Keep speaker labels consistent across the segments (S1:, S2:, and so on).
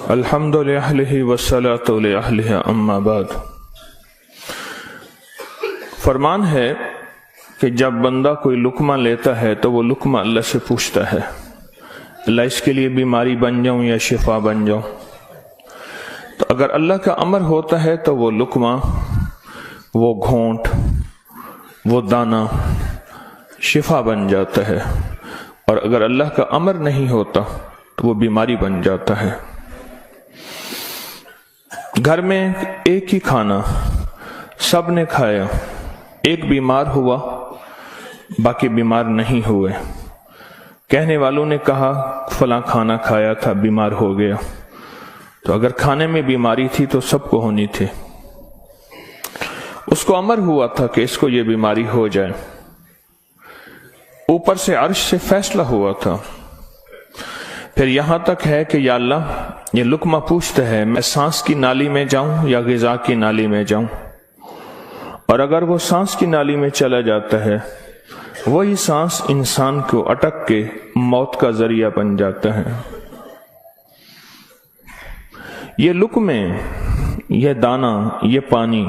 S1: الحمد للہ والصلاۃ لأہلہ اما بعد۔ فرمان ہے کہ جب بندہ کوئی لقمہ لیتا ہے تو وہ لقمہ اللہ سے پوچھتا ہے، اللہ اس کے لیے بیماری بن جاؤں یا شفا بن جاؤں؟ تو اگر اللہ کا امر ہوتا ہے تو وہ لقمہ، وہ گھونٹ، وہ دانہ شفا بن جاتا ہے، اور اگر اللہ کا امر نہیں ہوتا تو وہ بیماری بن جاتا ہے۔ گھر میں ایک ہی کھانا سب نے کھایا، ایک بیمار ہوا باقی بیمار نہیں ہوئے، کہنے والوں نے کہا فلاں کھانا کھایا تھا بیمار ہو گیا، تو اگر کھانے میں بیماری تھی تو سب کو ہونی تھی۔ اس کو امر ہوا تھا کہ اس کو یہ بیماری ہو جائے، اوپر سے عرش سے فیصلہ ہوا تھا۔ پھر یہاں تک ہے کہ یا اللہ یہ لقمہ پوچھتا ہے میں سانس کی نالی میں جاؤں یا غذا کی نالی میں جاؤں، اور اگر وہ سانس کی نالی میں چلا جاتا ہے وہی سانس انسان کو اٹک کے موت کا ذریعہ بن جاتا ہے۔ یہ لقمے، یہ دانہ، یہ پانی،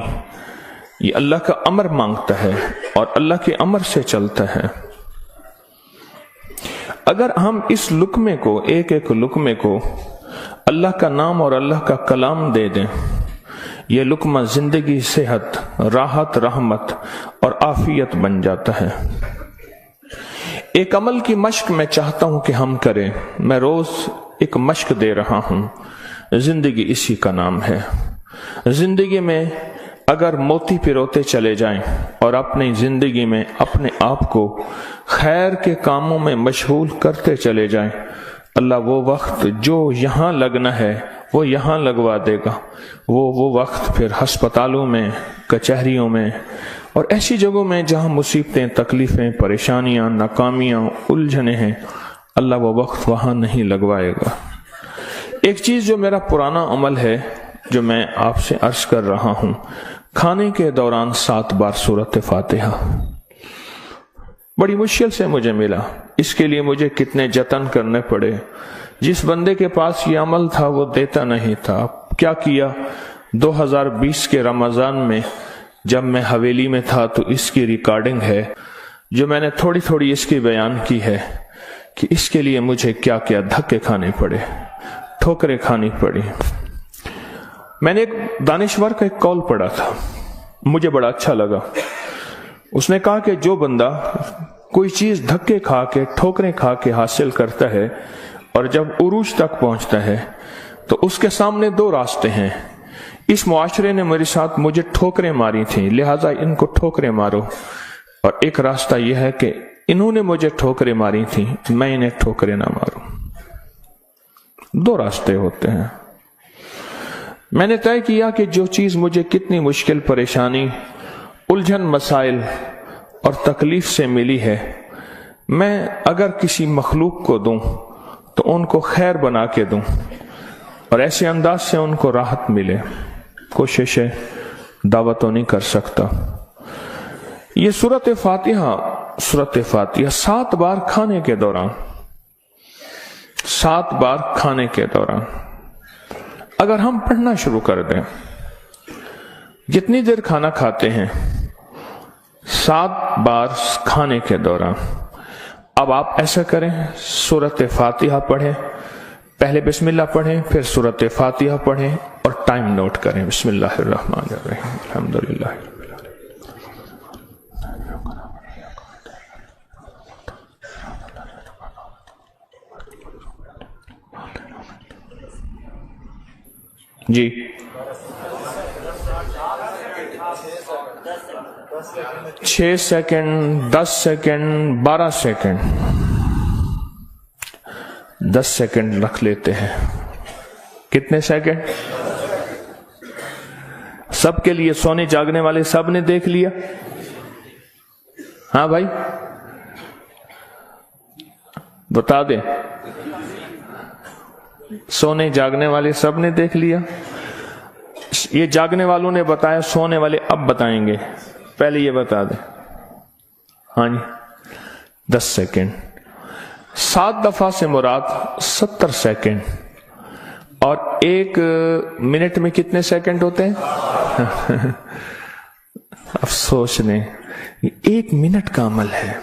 S1: یہ اللہ کا امر مانگتا ہے اور اللہ کے امر سے چلتا ہے۔ اگر ہم اس لقمے کو، ایک ایک لقمے کو اللہ کا نام اور اللہ کا کلام دے دیں، یہ لقمہ زندگی، صحت، راحت، رحمت اور عافیت بن جاتا ہے۔ ایک عمل کی مشق میں چاہتا ہوں کہ ہم کریں، میں روز ایک مشق دے رہا ہوں، زندگی اسی کا نام ہے۔ زندگی میں اگر موتی پروتے چلے جائیں اور اپنی زندگی میں اپنے آپ کو خیر کے کاموں میں مشغول کرتے چلے جائیں، اللہ وہ وقت جو یہاں لگنا ہے وہ یہاں لگوا دے گا۔ وہ وقت پھر ہسپتالوں میں، کچہریوں میں اور ایسی جگہوں میں جہاں مصیبتیں، تکلیفیں، پریشانیاں، ناکامیاں، الجھنیں ہیں، اللہ وہ وقت وہاں نہیں لگوائے گا۔ ایک چیز جو میرا پرانا عمل ہے، جو میں آپ سے عرض کر رہا ہوں، کھانے کے دوران 7 بار سورۃ فاتحہ، بڑی مشکل سے مجھے ملا، اس کے لیے مجھے کتنے جتن کرنے پڑے۔ جس بندے کے پاس یہ عمل تھا وہ دیتا نہیں تھا۔ کیا کیا؟ 2020 کے رمضان میں جب میں حویلی میں تھا تو اس کی ریکارڈنگ ہے، جو میں نے تھوڑی تھوڑی اس کی بیان کی ہے کہ اس کے لیے مجھے کیا کیا دھکے کھانے پڑے، ٹھوکریں کھانی پڑی۔ میں نے ایک دانشور کا ایک قول پڑھا تھا، مجھے بڑا اچھا لگا۔ اس نے کہا کہ جو بندہ کوئی چیز دھکے کھا کے، ٹھوکریں کھا کے حاصل کرتا ہے اور جب عروج تک پہنچتا ہے تو اس کے سامنے 2 راستے ہیں۔ اس معاشرے نے میرے ساتھ مجھے ٹھوکریں ماری تھیں، لہٰذا ان کو ٹھوکریں مارو، اور ایک راستہ یہ ہے کہ انہوں نے مجھے ٹھوکریں ماری تھیں، میں انہیں ٹھوکریں نہ ماروں۔ 2 راستے ہوتے ہیں۔ میں نے طے کیا کہ جو چیز مجھے کتنی مشکل، پریشانی، الجھن، مسائل اور تکلیف سے ملی ہے، میں اگر کسی مخلوق کو دوں تو ان کو خیر بنا کے دوں اور ایسے انداز سے ان کو راحت ملے۔ کوشش ہے، دعوت تو نہیں کر سکتا۔ یہ سورۃ فاتحہ 7 بار کھانے کے دوران، 7 بار کھانے کے دوران اگر ہم پڑھنا شروع کر دیں، جتنی دیر کھانا کھاتے ہیں 7 بار کھانے کے دوران، اب آپ ایسا کریں، سورۃ فاتحہ پڑھیں، پہلے بسم اللہ پڑھیں، پھر سورۃ فاتحہ پڑھیں اور ٹائم نوٹ کریں۔ بسم اللہ الرحمن الرحیم، الحمدللہ رب العالمین۔ جی 6 سیکنڈ، 10 سیکنڈ، 12 سیکنڈ، 10 سیکنڈ رکھ لیتے ہیں۔ کتنے سیکنڈ؟ سب کے لیے، سونے جاگنے والے سب نے دیکھ لیا؟ ہاں بھائی بتا دیں، سونے جاگنے والے سب نے دیکھ لیا؟ یہ جاگنے والوں نے بتایا، سونے والے اب بتائیں گے، پہلے یہ بتا دیں۔ ہاں جی 10 سیکنڈ، 7 دفعہ سے مراد 70 سیکنڈ، اور 1 منٹ میں کتنے سیکنڈ ہوتے ہیں؟ افسوس نے 1 منٹ کا عمل ہے،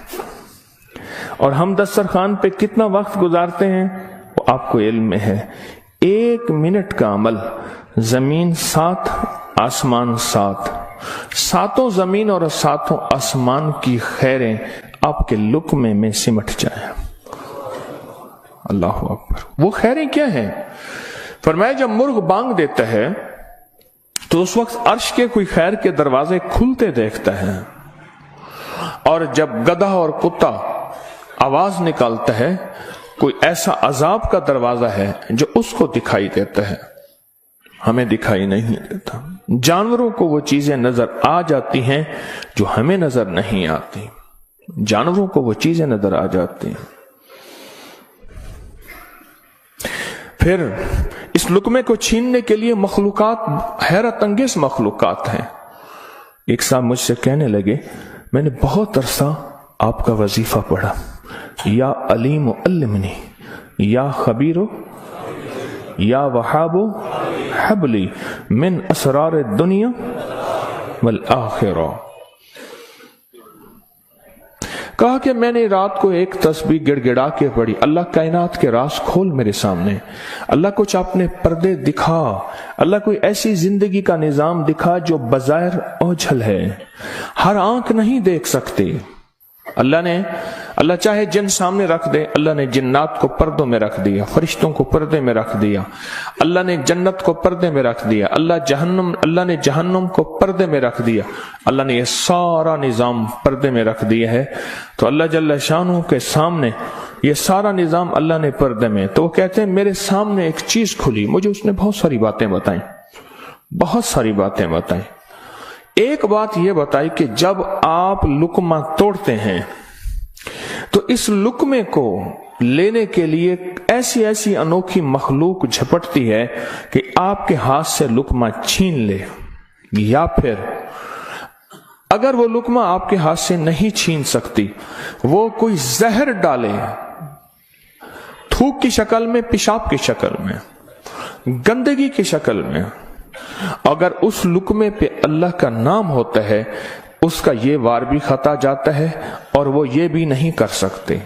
S1: اور ہم دسترخوان پہ کتنا وقت گزارتے ہیں وہ آپ کو علم میں ہے۔ 1 منٹ کا عمل، زمین 7 آسمان 7، 7 زمین اور 7 آسمان کی خیریں آپ کے لقمے میں سمٹ جائیں۔ اللہ اکبر۔ وہ خیریں کیا ہیں؟ فرمایا جب مرغ بانگ دیتا ہے تو اس وقت عرش کے کوئی خیر کے دروازے کھلتے دیکھتا ہے، اور جب گدھا اور کتا آواز نکالتا ہے کوئی ایسا عذاب کا دروازہ ہے جو اس کو دکھائی دیتا ہے، ہمیں دکھائی نہیں دیتا۔ جانوروں کو وہ چیزیں نظر آ جاتی ہیں جو ہمیں نظر نہیں آتی، جانوروں کو وہ چیزیں نظر آ جاتی ہیں۔ پھر اس لقمے کو چھیننے کے لیے مخلوقات، حیرت انگیز مخلوقات ہیں۔ ایک صاحب مجھ سے کہنے لگے میں نے بہت عرصہ آپ کا وظیفہ پڑھا، یا علیم علمنی، یا خبیر یا وہاب حبلی من اسرار الدنیا والآخرہ۔ کہا کہ میں نے رات کو ایک تسبیح گڑ گڑا کے پڑھی، اللہ کائنات کے راز کھول میرے سامنے، اللہ کچھ اپنے پردے دکھا، اللہ کوئی ایسی زندگی کا نظام دکھا جو بظاہر اوجھل ہے، ہر آنکھ نہیں دیکھ سکتی۔ اللہ چاہے جن سامنے رکھ دے، اللہ نے جنات کو پردوں میں رکھ دیا، فرشتوں کو پردے میں رکھ دیا، اللہ نے جنت کو پردے میں رکھ دیا، اللہ نے جہنم کو پردے میں رکھ دیا، اللہ نے یہ سارا نظام پردے میں رکھ دیا ہے۔ تو اللہ جل شانہ کے سامنے یہ سارا نظام اللہ نے پردے میں، تو وہ کہتے ہیں میرے سامنے ایک چیز کھلی، مجھے اس نے بہت ساری باتیں بتائیں، بہت ساری باتیں بتائیں۔ ایک بات یہ بتائی کہ جب آپ لقمہ توڑتے ہیں تو اس لقمے کو لینے کے لیے ایسی ایسی انوکھی مخلوق جھپٹتی ہے کہ آپ کے ہاتھ سے لقمہ چھین لے، یا پھر اگر وہ لقمہ آپ کے ہاتھ سے نہیں چھین سکتی، وہ کوئی زہر ڈالے، تھوک کی شکل میں، پیشاب کی شکل میں، گندگی کی شکل میں۔ اگر اس لقمے پہ اللہ کا نام ہوتا ہے، اس کا یہ وار بھی خطا جاتا ہے اور وہ یہ بھی نہیں کر سکتے۔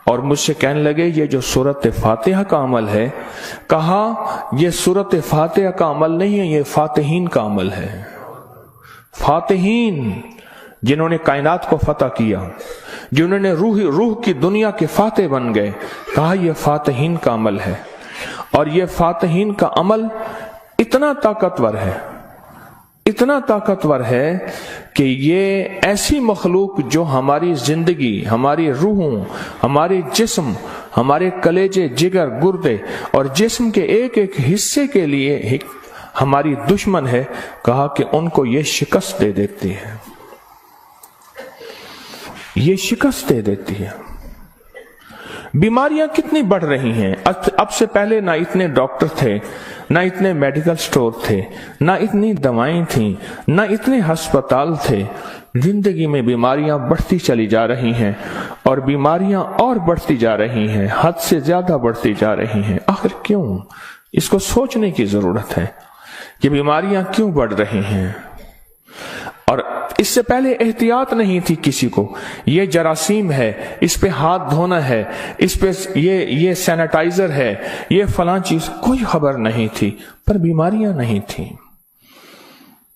S1: اور مجھ سے کہنے لگے یہ جو سورۃ فاتحہ کا عمل ہے، کہا یہ سورۃ فاتحہ کا عمل نہیں ہے، یہ فاتحین کا عمل ہے۔ فاتحین جنہوں نے کائنات کو فتح کیا، جنہوں نے روح کی دنیا کے فاتح بن گئے، کہا یہ فاتحین کا عمل ہے۔ اور یہ فاتحین کا عمل اتنا طاقتور ہے، اتنا طاقتور ہے کہ یہ ایسی مخلوق جو ہماری زندگی، ہماری روحوں، ہمارے جسم، ہمارے کلیجے، جگر، گردے اور جسم کے ایک ایک حصے کے لیے ہماری دشمن ہے، کہا کہ ان کو یہ شکست دے دیتی ہے، یہ شکست دے دیتی ہے۔ بیماریاں کتنی بڑھ رہی ہیں، اب سے پہلے نہ اتنے ڈاکٹر تھے، نہ اتنے میڈیکل سٹور تھے، نہ اتنی دوائیں تھیں، نہ اتنے ہسپتال تھے۔ زندگی میں بیماریاں بڑھتی چلی جا رہی ہیں، اور بیماریاں اور بڑھتی جا رہی ہیں، حد سے زیادہ بڑھتی جا رہی ہیں۔ آخر کیوں؟ اس کو سوچنے کی ضرورت ہے کہ بیماریاں کیوں بڑھ رہی ہیں۔ اور اس سے پہلے احتیاط نہیں تھی کسی کو، یہ جراثیم ہے، اس پہ ہاتھ دھونا ہے، اس پہ یہ سینیٹائزر ہے، یہ فلاں چیز، کوئی خبر نہیں تھی، پر بیماریاں نہیں تھیں،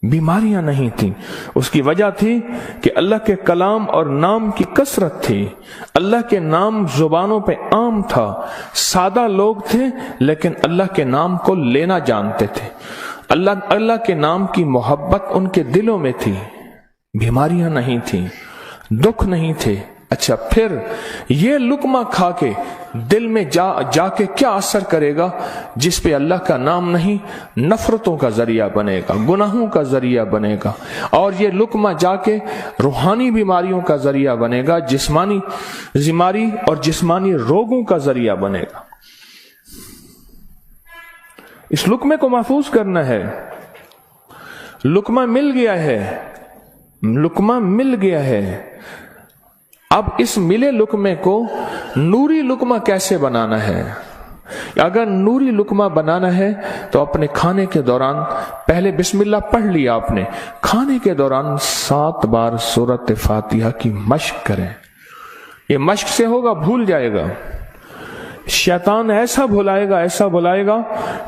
S1: بیماریاں نہیں تھیں۔ اس کی وجہ تھی کہ اللہ کے کلام اور نام کی کثرت تھی، اللہ کے نام زبانوں پہ عام تھا، سادہ لوگ تھے لیکن اللہ کے نام کو لینا جانتے تھے، اللہ کے نام کی محبت ان کے دلوں میں تھی، بیماریاں نہیں تھیں، دکھ نہیں تھے۔ اچھا، پھر یہ لقمہ کھا کے دل میں جا کے کیا اثر کرے گا؟ جس پہ اللہ کا نام نہیں، نفرتوں کا ذریعہ بنے گا، گناہوں کا ذریعہ بنے گا، اور یہ لقمہ جا کے روحانی بیماریوں کا ذریعہ بنے گا، جسمانی بیماری اور جسمانی روگوں کا ذریعہ بنے گا۔ اس لقمے کو محفوظ کرنا ہے۔ لقمہ مل گیا ہے، لقمہ مل گیا ہے، اب اس ملے لقمے کو نوری لقمہ کیسے بنانا ہے؟ اگر نوری لقمہ بنانا ہے تو اپنے کھانے کے دوران پہلے بسم اللہ پڑھ لیا آپ نے، کھانے کے دوران 7 بار سورۃ فاتحہ کی مشق کریں. یہ مشق سے ہوگا، بھول جائے گا. شیطان ایسا بھلائے گا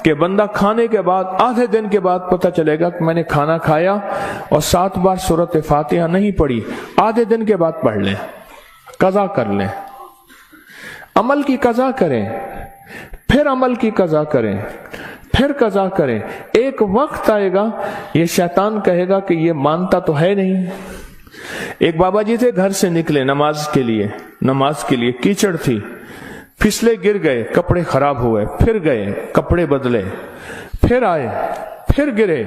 S1: کہ بندہ کھانے کے بعد آدھے دن کے بعد پتہ چلے گا کہ میں نے کھانا کھایا اور 7 بار سورۃ فاتحہ نہیں پڑھی. آدھے دن کے بعد پڑھ لیں، قضا کر لیں. عمل کی قضا کریں، پھر عمل کی قضا کریں، پھر قضا کریں. ایک وقت آئے گا یہ شیطان کہے گا کہ یہ مانتا تو ہے نہیں. ایک بابا جی تھے، گھر سے نکلے نماز کے لیے کیچڑ تھی، پھسلے گر گئے، کپڑے خراب ہوئے، پھر گئے کپڑے بدلے، پھر آئے، پھر گرے،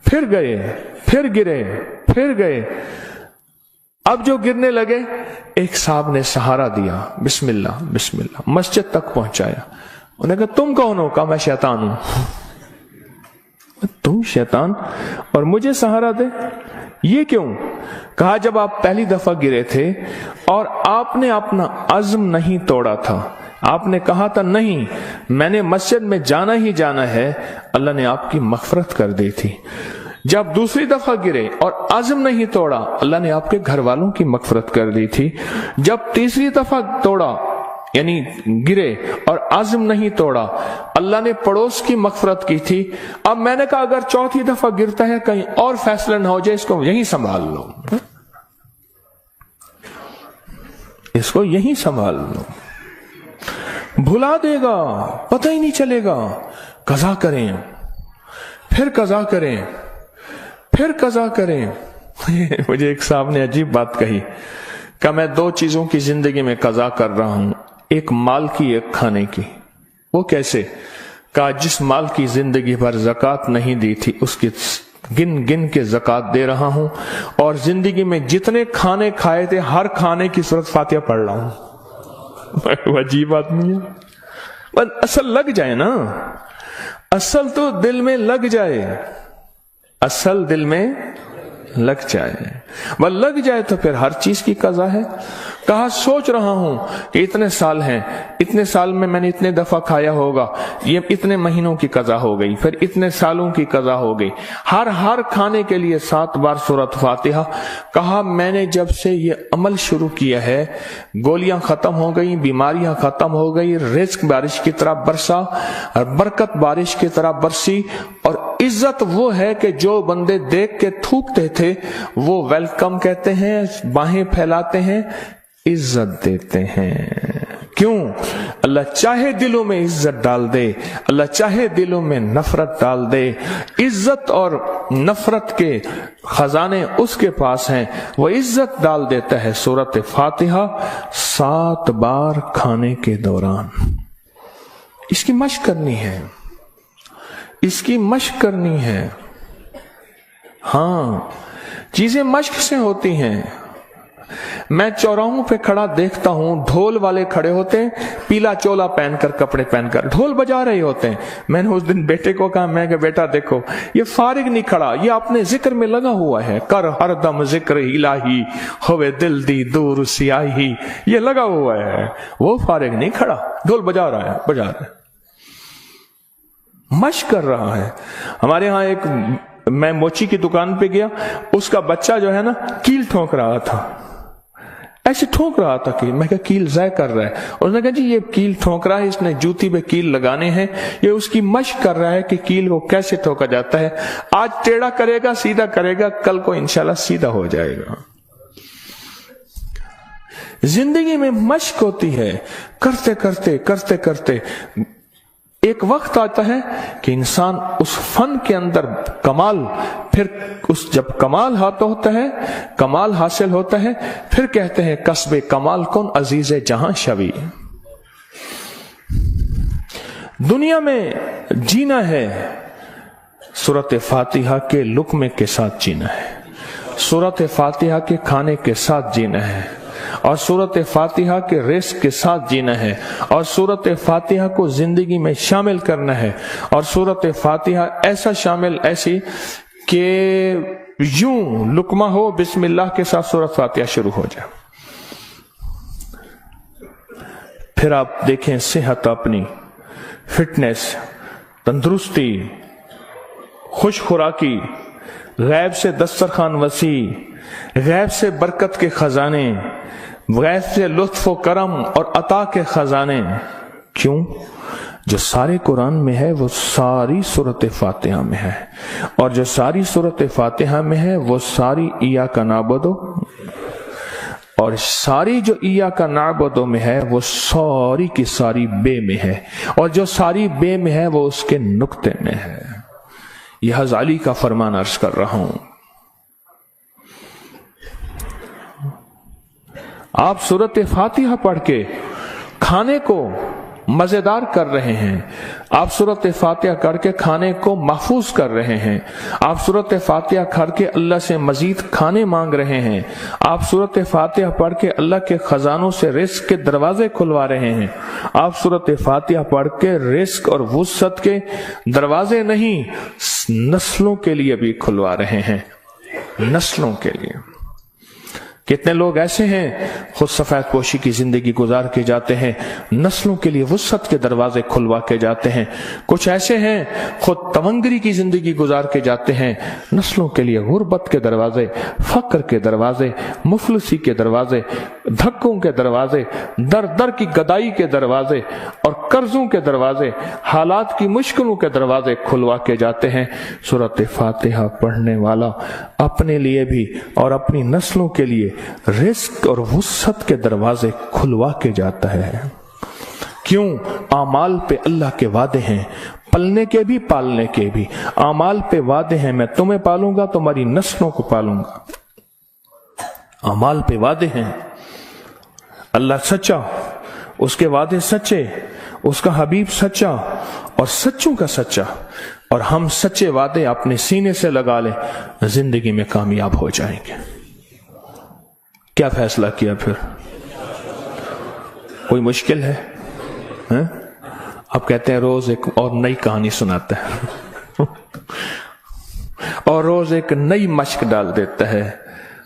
S1: پھر گئے، پھر گرے، پھر گئے. اب جو گرنے لگے ایک صاحب نے سہارا دیا، بسم اللہ بسم اللہ، مسجد تک پہنچایا. انہوں نے کہا تم کون ہو؟ کہا میں شیطان ہوں. تم شیطان اور مجھے سہارا دے؟ یہ کیوں؟ کہا جب آپ پہلی دفعہ گرے تھے اور آپ نے اپنا عزم نہیں توڑا تھا، آپ نے کہا تھا نہیں میں نے مسجد میں جانا ہی جانا ہے، اللہ نے آپ کی مغفرت کر دی تھی. جب دوسری دفعہ گرے اور عزم نہیں توڑا، اللہ نے آپ کے گھر والوں کی مغفرت کر دی تھی. جب تیسری دفعہ توڑا یعنی گرے اور عزم نہیں توڑا، اللہ نے پڑوس کی مغفرت کی تھی. اب میں نے کہا اگر چوتھی دفعہ گرتا ہے کہیں اور فیصلہ نہ ہو جائے، اس کو یہیں سنبھال لو، اس کو یہیں سنبھال لو. بھلا دے گا، پتہ ہی نہیں چلے گا. قضا کریں، پھر قضا کریں، پھر قضا کریں. مجھے ایک صاحب نے عجیب بات کہی کہ میں 2 چیزوں کی زندگی میں قضا کر رہا ہوں، ایک مال کی، ایک کھانے کی. وہ کیسے؟ کہا جس مال کی زندگی بھر زکوٰۃ نہیں دی تھی اس کی گن گن کے زکوٰۃ دے رہا ہوں، اور زندگی میں جتنے کھانے کھائے تھے ہر کھانے کی سورۃ فاتحہ پڑھ رہا ہوں. عجیب آدمی ہے. بس اصل لگ جائے نا، اصل تو دل میں لگ جائے، اصل دل میں لگ جائے. وہ لگ جائے تو پھر ہر چیز کی قضا ہے. کہا سوچ رہا ہوں کہ اتنے سال ہیں، اتنے سال میں نے اتنے دفعہ کھایا ہوگا، یہ اتنے مہینوں کی قضا ہو گئی، پھر اتنے سالوں کی قضا ہو گئی، ہر کھانے کے لیے 7 بار سورۃ فاتحہ. کہا میں نے جب سے یہ عمل شروع کیا ہے، گولیاں ختم ہو گئی، بیماریاں ختم ہو گئی، رزق بارش کی طرح برسا، برکت بارش کی طرح برسی. اور عزت وہ ہے کہ جو بندے دیکھ کے تھوکتے تھے وہ ویلکم کہتے ہیں، باہیں پھیلاتے ہیں، عزت دیتے ہیں. کیوں؟ اللہ چاہے دلوں میں عزت ڈال دے، اللہ چاہے دلوں میں نفرت ڈال دے. عزت اور نفرت کے خزانے اس کے پاس ہیں، وہ عزت ڈال دیتا ہے. سورۃ فاتحہ 7 بار کھانے کے دوران. اس کی مشق کرنی ہے، اس کی مشق کرنی ہے. ہاں چیزیں مشق سے ہوتی ہیں. میں چوراہوں پہ کھڑا دیکھتا ہوں، ڈھول والے کھڑے ہوتے ہیں، پیلا چولا پہن کر، کپڑے پہن کر ڈھول بجا رہے ہوتے ہیں. میں نے اس دن بیٹے کو کہا، میں کہ بیٹا دیکھو یہ فارغ نہیں کھڑا، یہ اپنے ذکر میں لگا ہوا ہے. کر ہر دم ذکر الہی، ہوئے دل دی دور سیاہی، یہ لگا ہوا ہے. وہ فارغ نہیں کھڑا، ڈھول بجا رہا ہے، مشق کر رہا ہے. ہمارے ہاں ایک، میں موچی کی دکان پہ گیا، اس کا بچہ جو ہے نا کیل ٹھونک رہا تھا، ایسے ٹھونک رہا تھا کہ میں کہا کیل ضائع کر رہا ہے. اس نے کہا جی یہ کیل ٹھونک رہا ہے، اس نے جوتی پہ کیل لگانے ہیں، یہ اس کی مشق کر رہا ہے کہ کیل کو کیسے ٹھوکا جاتا ہے. آج ٹیڑھا کرے گا، سیدھا کرے گا، کل کو انشاءاللہ سیدھا ہو جائے گا. زندگی میں مشق ہوتی ہے، کرتے کرتے کرتے کرتے ایک وقت آتا ہے کہ انسان اس فن کے اندر کمال، پھر جب کمال ہوتا ہے، کمال حاصل ہوتا ہے، پھر کہتے ہیں کسب کمال کن عزیز جہاں شوی. دنیا میں جینا ہے سورۃ فاتحہ کے لقمے کے ساتھ جینا ہے، سورۃ فاتحہ کے کھانے کے ساتھ جینا ہے، اور سورۃ فاتحہ کے رزق کے ساتھ جینا ہے، اور سورۃ فاتحہ کو زندگی میں شامل کرنا ہے. اور سورۃ فاتحہ ایسا شامل، ایسی کہ یوں لقمہ ہو، بسم اللہ کے ساتھ سورۃ فاتحہ شروع ہو جائے. پھر آپ دیکھیں صحت اپنی فٹنس، تندرستی، خوش خوراکی، غیب سے دسترخوان وسیع، غیب سے برکت کے خزانے، غیب سے لطف و کرم اور عطا کے خزانے. کیوں؟ جو سارے قرآن میں ہے وہ ساری سورۃ فاتحہ میں ہے، اور جو ساری سورۃ فاتحہ میں ہے وہ ساری ایاک نعبد، اور ساری جو ایاک نعبد میں ہے وہ ساری کی ساری بے میں ہے، اور جو ساری بے میں ہے وہ اس کے نقطے میں ہے. یہ غزالی کا فرمان عرض کر رہا ہوں. آپ سورۃ فاتحہ پڑھ کے کھانے کو مزیدار کر رہے ہیں، آپ سورۃ فاتحہ کر کے کھانے کو محفوظ کر رہے ہیں، آپ سورۃ فاتحہ کر کے اللہ سے مزید کھانے مانگ رہے ہیں، آپ سورۃ فاتحہ پڑھ کے اللہ کے خزانوں سے رزق کے دروازے کھلوا رہے ہیں، آپ سورۃ فاتحہ پڑھ کے رزق اور وسعت کے دروازے نہیں نسلوں کے لیے بھی کھلوا رہے ہیں، نسلوں کے لیے. کتنے لوگ ایسے ہیں خود سفید پوشی کی زندگی گزار کے جاتے ہیں، نسلوں کے لیے وسعت کے دروازے کھلوا کے جاتے ہیں. کچھ ایسے ہیں خود تونگری کی زندگی گزار کے جاتے ہیں، نسلوں کے لیے غربت کے دروازے، فقر کے دروازے، مفلسی کے دروازے، دھکوں کے دروازے، در در کی گدائی کے دروازے اور قرضوں کے دروازے، حالات کی مشکلوں کے دروازے کھلوا کے جاتے ہیں. سورۃ فاتحہ پڑھنے والا اپنے لیے بھی اور اپنی نسلوں کے لیے رزق اور وسعت کے دروازے کھلوا کے جاتا ہے. کیوں؟ اعمال پہ اللہ کے وعدے ہیں، پلنے کے بھی پالنے کے بھی. اعمال پہ وعدے ہیں، میں تمہیں پالوں گا، تمہاری نسلوں کو پالوں گا. اعمال پہ وعدے ہیں. اللہ سچا، اس کے وعدے سچے، اس کا حبیب سچا اور سچوں کا سچا، اور ہم سچے وعدے اپنے سینے سے لگا لیں، زندگی میں کامیاب ہو جائیں گے. کیا فیصلہ کیا پھر؟ کوئی مشکل ہے؟ آپ کہتے ہیں روز ایک اور نئی کہانی سناتا ہے اور روز ایک نئی مشق ڈال دیتا ہے،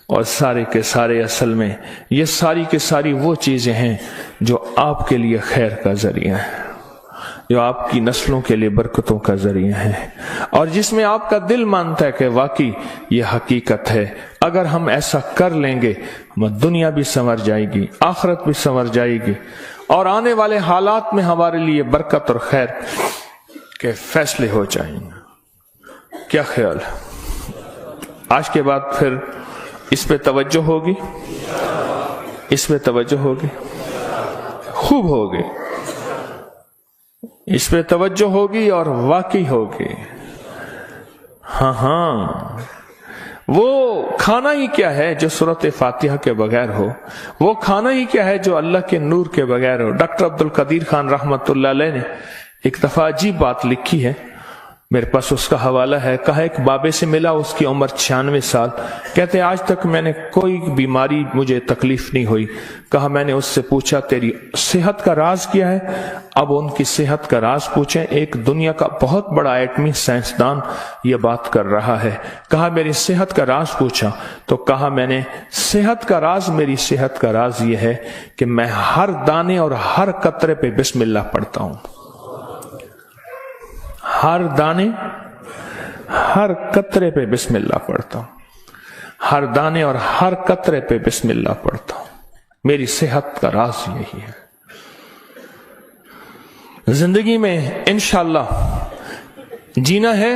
S1: اور سارے کے سارے اصل میں یہ ساری کے ساری وہ چیزیں ہیں جو آپ کے لیے خیر کا ذریعہ ہے، جو آپ کی نسلوں کے لیے برکتوں کا ذریعہ ہے، اور جس میں آپ کا دل مانتا ہے کہ واقعی یہ حقیقت ہے. اگر ہم ایسا کر لیں گے دنیا بھی سنور جائے گی، آخرت بھی سنور جائے گی، اور آنے والے حالات میں ہمارے لیے برکت اور خیر کے فیصلے ہو جائیں گے. کیا خیال ہے؟ آج کے بعد پھر اس پہ توجہ ہوگی، اس پہ توجہ ہوگی، خوب ہوگی، اس پہ توجہ ہوگی اور واقعی ہوگی. ہاں وہ کھانا ہی کیا ہے جو سورۃ فاتحہ کے بغیر ہو، وہ کھانا ہی کیا ہے جو اللہ کے نور کے بغیر ہو. ڈاکٹر عبدالقدیر خان رحمت اللہ علیہ نے ایک دفعہ عجیب بات لکھی ہے، میرے پاس اس کا حوالہ ہے. کہا ایک بابے سے ملا، اس کی عمر 96 سال. کہتے آج تک میں نے کوئی بیماری مجھے تکلیف نہیں ہوئی. کہا میں نے اس سے پوچھا تیری صحت کا راز کیا ہے؟ اب ان کی صحت کا راز پوچھیں. ایک دنیا کا بہت بڑا ایٹمی سائنسدان یہ بات کر رہا ہے. کہا میری صحت کا راز پوچھا تو کہا میں نے صحت کا راز، میری صحت کا راز یہ ہے کہ میں ہر دانے اور ہر قطرے پہ بسم اللہ پڑھتا ہوں. ہر دانے، ہر قطرے پہ بسم اللہ پڑھتا ہوں، ہر دانے اور ہر قطرے پہ بسم اللہ پڑھتا ہوں. میری صحت کا راز یہی ہے. زندگی میں انشاءاللہ جینا ہے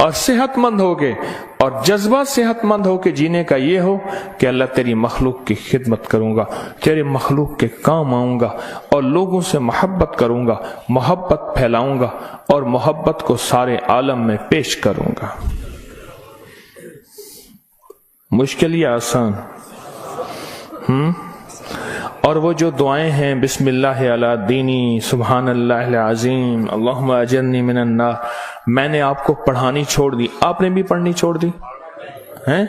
S1: اور صحت مند ہوگے، اور جذبہ صحت مند ہو کے جینے کا یہ ہو کہ اللہ تیری مخلوق کی خدمت کروں گا، تیرے مخلوق کے کام آؤں گا، اور لوگوں سے محبت کروں گا، محبت پھیلاؤں گا، اور محبت کو سارے عالم میں پیش کروں گا. مشکل یا آسان؟ اور وہ جو دعائیں ہیں بسم اللہ علی دینی، سبحان اللہ العظیم، اللہم اجرنی من النار، میں نے آپ کو پڑھانی چھوڑ دی، آپ نے بھی پڑھنی چھوڑ دی ہیں؟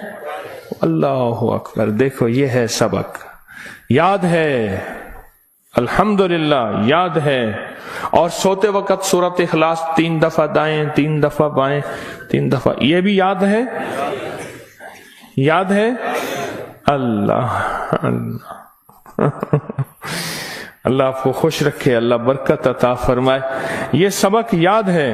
S1: اللہ اکبر. دیکھو یہ ہے سبق، یاد ہے الحمدللہ، یاد ہے. اور سوتے وقت سورۃ اخلاص 3 دفعہ دائیں، 3 دفعہ بائیں، 3 دفعہ، یہ بھی یاد ہے، یاد ہے. اللہ اللہ اللہ آپ کو خوش رکھے، اللہ برکت عطا فرمائے۔ یہ سبق یاد ہے